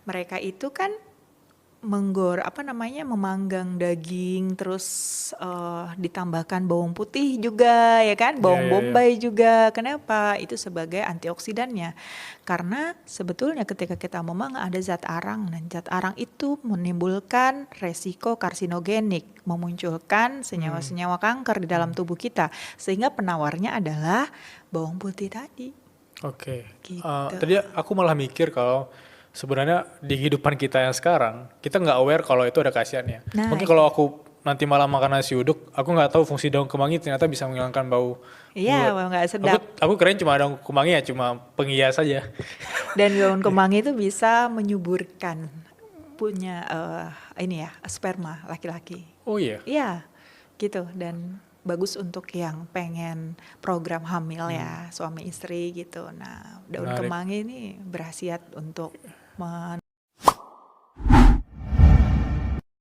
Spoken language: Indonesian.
mereka itu kan memanggang daging, terus ditambahkan bawang putih juga, ya kan, Iya, bawang iya, iya. bombay juga. Kenapa? Itu sebagai antioksidannya. Karena sebetulnya ketika kita memang ada zat arang, dan zat arang itu menimbulkan resiko karsinogenik, memunculkan Hmm, senyawa-senyawa kanker di dalam hmm. tubuh kita. Sehingga penawarnya adalah bawang putih tadi, Oke. gitu. Tadi aku malah mikir kalau sebenarnya di kehidupan kita yang sekarang, kita nggak aware kalau itu ada khasiatnya. Nah, Mungkin itu. kalau aku nanti malam makan nasi uduk, aku nggak tahu fungsi daun kemangi ternyata bisa menghilangkan bau Iya, mulut. nggak Aku sedap. aku keren cuma daun kemangi ya, cuma penghias saja. Dan daun kemangi itu bisa menyuburkan punya ini ya, sperma laki-laki. Oh iya. Iya, gitu. Dan bagus untuk yang pengen program hamil Hmm, ya, suami istri gitu. Nah, daun menarik. kemangi ini berhasiat untuk